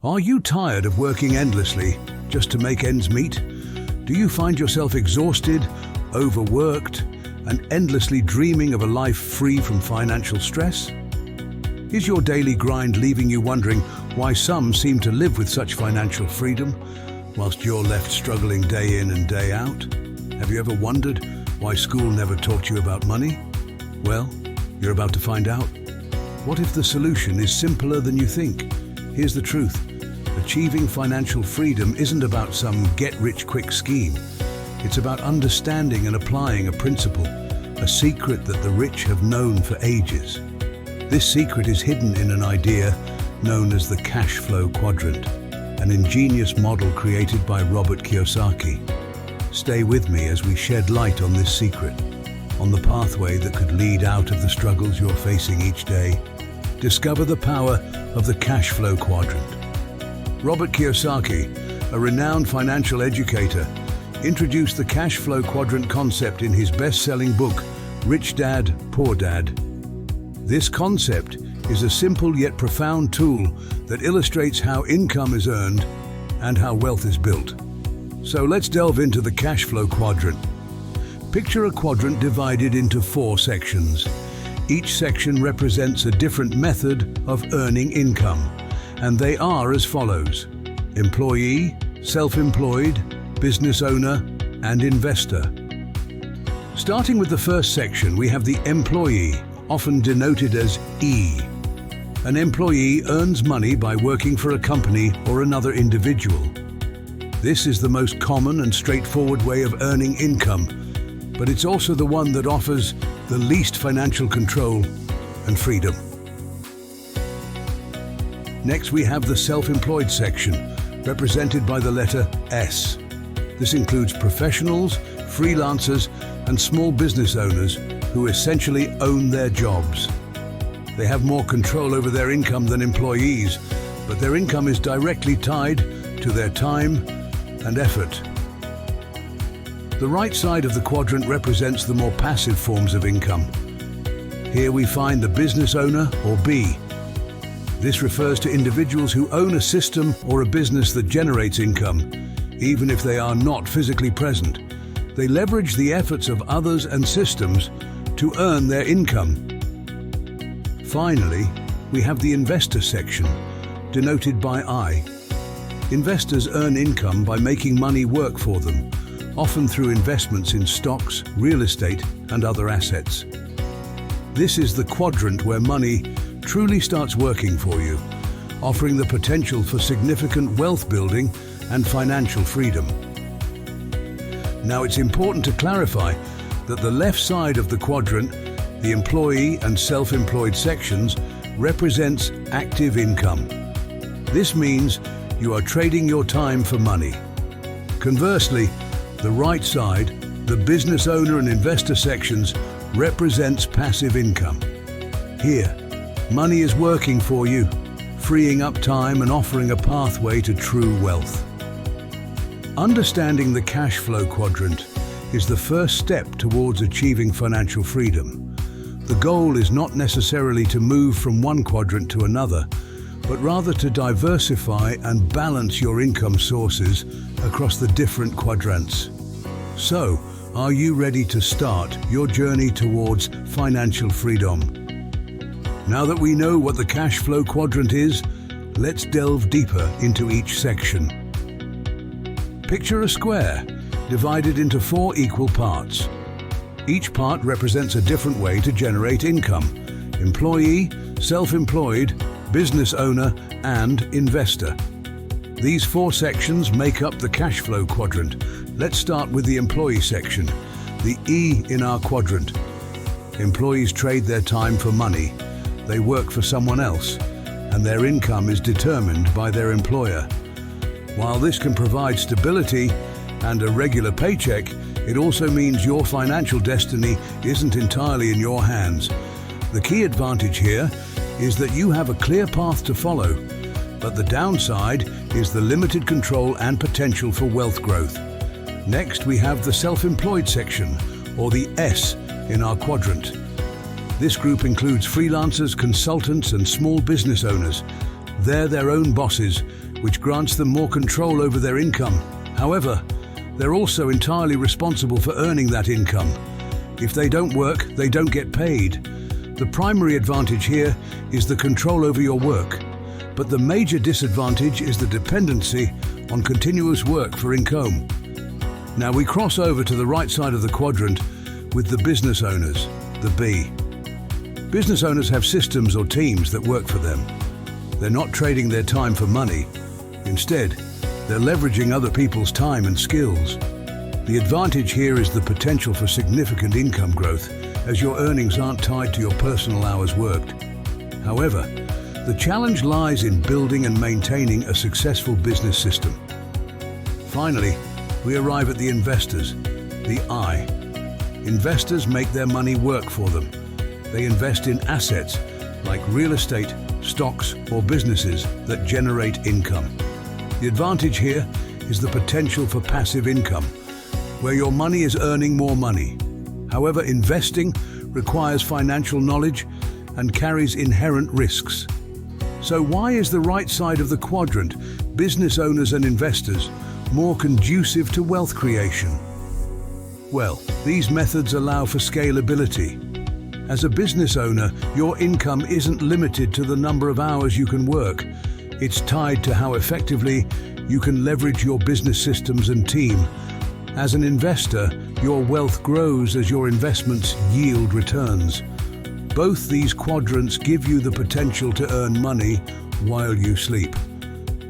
Are you tired of working endlessly just to make ends meet? Do you find yourself exhausted, overworked, and endlessly dreaming of a life free from financial stress? Is your daily grind leaving you wondering why some seem to live with such financial freedom, whilst you're left struggling day in and day out? Have you ever wondered why school never taught you about money? Well, you're about to find out. What if the solution is simpler than you think? Here's the truth. Achieving financial freedom isn't about some get-rich-quick scheme. It's about understanding and applying a principle, a secret that the rich have known for ages. This secret is hidden in an idea known as the Cash Flow Quadrant, an ingenious model created by Kiyosaki. Stay with me as we shed light on this secret, on the pathway that could lead out of the struggles you're facing each day. Discover the power of the Cash Flow Quadrant. Kiyosaki, a renowned financial educator, introduced the Cash Flow Quadrant concept in his best-selling book, Rich Dad, Poor Dad. This concept is a simple yet profound tool that illustrates how income is earned and how wealth is built. So let's delve into the Cash Flow Quadrant. Picture a quadrant divided into 4 sections. Each section represents a different method of earning income, and they are as follows: employee, self-employed, business owner, and investor. Starting with the first section, we have the employee, often denoted as E. An employee earns money by working for a company or another individual. This is the most common and straightforward way of earning income, but it's also the one that offers the least financial control and freedom. Next, we have the self-employed section, represented by the letter S. This includes professionals, freelancers, and small business owners who essentially own their jobs. They have more control over their income than employees, but their income is directly tied to their time and effort. The right side of the quadrant represents the more passive forms of income. Here we find the business owner, or B. This refers to individuals who own a system or a business that generates income, even if they are not physically present. They leverage the efforts of others and systems to earn their income. Finally, we have the investor section, denoted by I. Investors earn income by making money work for them, often through investments in stocks, real estate, and other assets. This is the quadrant where money truly starts working for you, offering the potential for significant wealth building and financial freedom. Now, it's important to clarify that the left side of the quadrant, the employee and self-employed sections, represents active income. This means you are trading your time for money. Conversely, the right side, the business owner and investor sections, represents passive income. Here, money is working for you, freeing up time and offering a pathway to true wealth. Understanding the cash flow quadrant is the first step towards achieving financial freedom. The goal is not necessarily to move from one quadrant to another, but rather to diversify and balance your income sources across the different quadrants. So, are you ready to start your journey towards financial freedom? Now that we know what the cash flow quadrant is, let's delve deeper into each section. Picture a square divided into 4 equal parts. Each part represents a different way to generate income: employee, self-employed, business owner, and investor. These 4 sections make up the cash flow quadrant. Let's start with the employee section, the E in our quadrant. Employees trade their time for money. They work for someone else, and their income is determined by their employer. While this can provide stability and a regular paycheck, it also means your financial destiny isn't entirely in your hands. The key advantage here is that you have a clear path to follow, but the downside is the limited control and potential for wealth growth. Next, we have the self-employed section, or the S in our quadrant. This group includes freelancers, consultants, and small business owners. They're their own bosses, which grants them more control over their income. However, they're also entirely responsible for earning that income. If they don't work, they don't get paid. The primary advantage here is the control over your work, but the major disadvantage is the dependency on continuous work for income. Now we cross over to the right side of the quadrant with the business owners, the B. Business owners have systems or teams that work for them. They're not trading their time for money. Instead, they're leveraging other people's time and skills. The advantage here is the potential for significant income growth, as your earnings aren't tied to your personal hours worked. However, the challenge lies in building and maintaining a successful business system. Finally, we arrive at the investors, the I. Investors make their money work for them. They invest in assets like real estate, stocks, or businesses that generate income. The advantage here is the potential for passive income, where your money is earning more money. However, investing requires financial knowledge and carries inherent risks. So why is the right side of the quadrant, business owners and investors, more conducive to wealth creation? Well, these methods allow for scalability. As a business owner, your income isn't limited to the number of hours you can work. It's tied to how effectively you can leverage your business systems and team. As an investor, your wealth grows as your investments yield returns. Both these quadrants give you the potential to earn money while you sleep,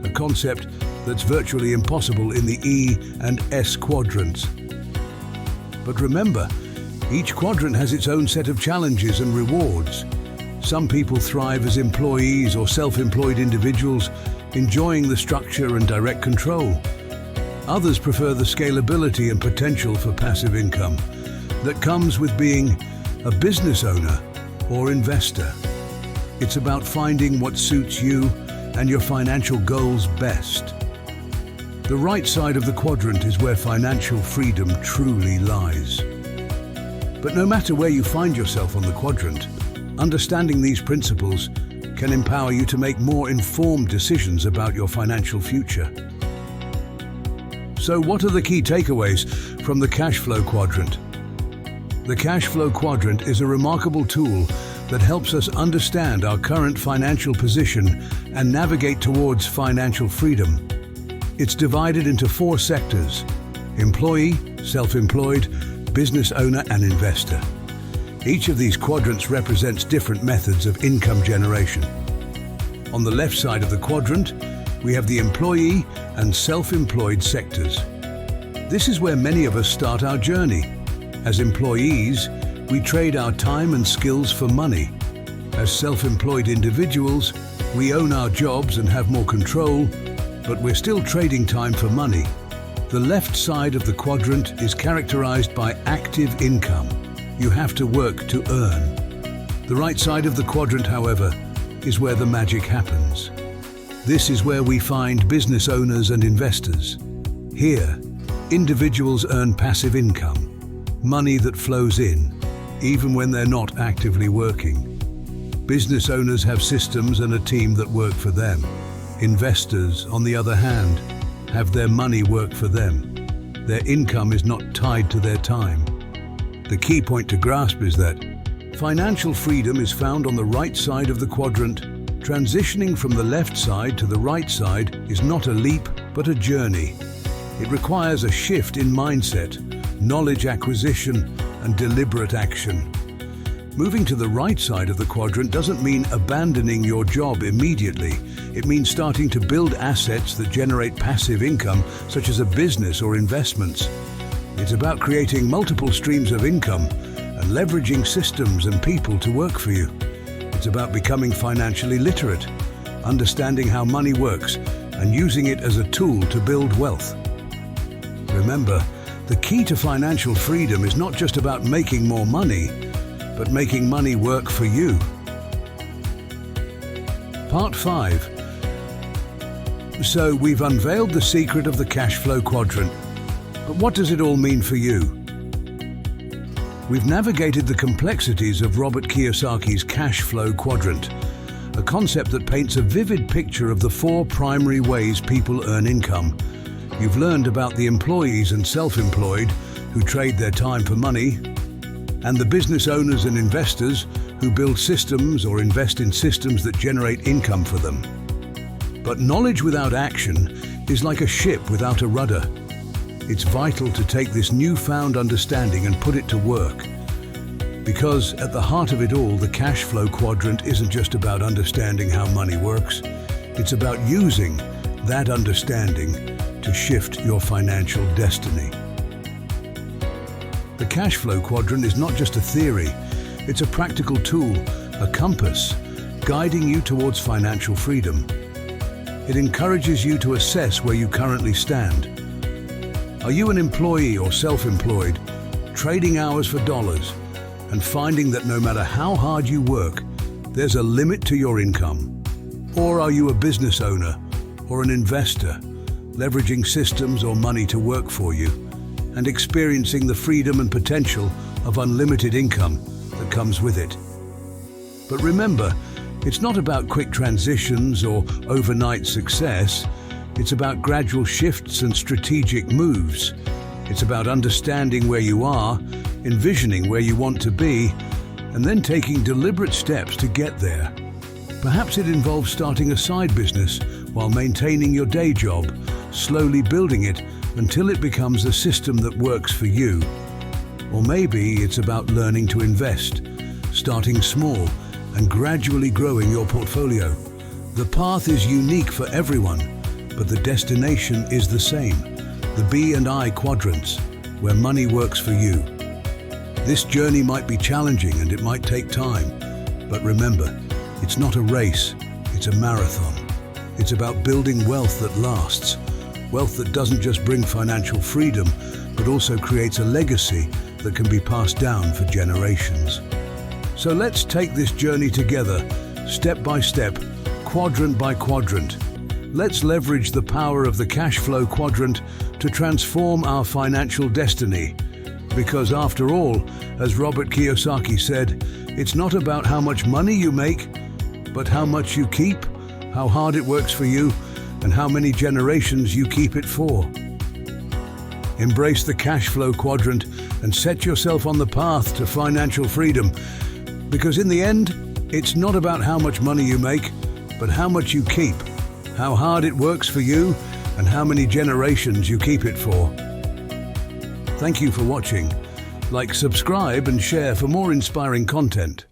a concept that's virtually impossible in the E and S quadrants. But remember, each quadrant has its own set of challenges and rewards. Some people thrive as employees or self-employed individuals, enjoying the structure and direct control. Others prefer the scalability and potential for passive income that comes with being a business owner or investor. It's about finding what suits you and your financial goals best. The right side of the quadrant is where financial freedom truly lies. But no matter where you find yourself on the quadrant, understanding these principles can empower you to make more informed decisions about your financial future. So what are the key takeaways from the cash flow quadrant? The cash flow quadrant is a remarkable tool that helps us understand our current financial position and navigate towards financial freedom. It's divided into 4 sectors: employee, self-employed, business owner, and investor. Each of these quadrants represents different methods of income generation. On the left side of the quadrant, we have the employee and self-employed sectors. This is where many of us start our journey. As employees, we trade our time and skills for money. As self-employed individuals, we own our jobs and have more control, but we're still trading time for money. The left side of the quadrant is characterized by active income. You have to work to earn. The right side of the quadrant, however, is where the magic happens. This is where we find business owners and investors. Here, individuals earn passive income, money that flows in, even when they're not actively working. Business owners have systems and a team that work for them. Investors, on the other hand, have their money work for them. Their income is not tied to their time. The key point to grasp is that financial freedom is found on the right side of the quadrant. Transitioning from the left side to the right side is not a leap, but a journey. It requires a shift in mindset, knowledge acquisition, and deliberate action. Moving to the right side of the quadrant doesn't mean abandoning your job immediately. It means starting to build assets that generate passive income, such as a business or investments. It's about creating multiple streams of income and leveraging systems and people to work for you. It's about becoming financially literate, understanding how money works, and using it as a tool to build wealth. Remember, the key to financial freedom is not just about making more money, but making money work for you. Part 5. So we've unveiled the secret of the cash flow quadrant. But what does it all mean for you? We've navigated the complexities of Robert Kiyosaki's cash flow quadrant, a concept that paints a vivid picture of the 4 primary ways people earn income. You've learned about the employees and self-employed who trade their time for money, and the business owners and investors who build systems or invest in systems that generate income for them. But knowledge without action is like a ship without a rudder. It's vital to take this newfound understanding and put it to work. Because at the heart of it all, the cash flow quadrant isn't just about understanding how money works. It's about using that understanding to shift your financial destiny. The cash flow quadrant is not just a theory, it's a practical tool, a compass, guiding you towards financial freedom. It encourages you to assess where you currently stand. Are you an employee or self-employed, trading hours for dollars, and finding that no matter how hard you work, there's a limit to your income? Or are you a business owner or an investor, leveraging systems or money to work for you, and experiencing the freedom and potential of unlimited income that comes with it? But remember, it's not about quick transitions or overnight success. It's about gradual shifts and strategic moves. It's about understanding where you are, envisioning where you want to be, and then taking deliberate steps to get there. Perhaps it involves starting a side business while maintaining your day job, slowly building it until it becomes a system that works for you. Or maybe it's about learning to invest, starting small and gradually growing your portfolio. The path is unique for everyone, but the destination is the same, the B and I quadrants, where money works for you. This journey might be challenging and it might take time, but remember, it's not a race, it's a marathon. It's about building wealth that lasts, wealth that doesn't just bring financial freedom, but also creates a legacy that can be passed down for generations. So let's take this journey together, step by step, quadrant by quadrant. Let's leverage the power of the cash flow quadrant to transform our financial destiny. Because after all, as Robert Kiyosaki said, it's not about how much money you make, but how much you keep, how hard it works for you, and how many generations you keep it for. Embrace the cash flow quadrant and set yourself on the path to financial freedom. Because in the end, it's not about how much money you make, but how much you keep, how hard it works for you, and how many generations you keep it for. Thank you for watching. Like, subscribe, and share for more inspiring content.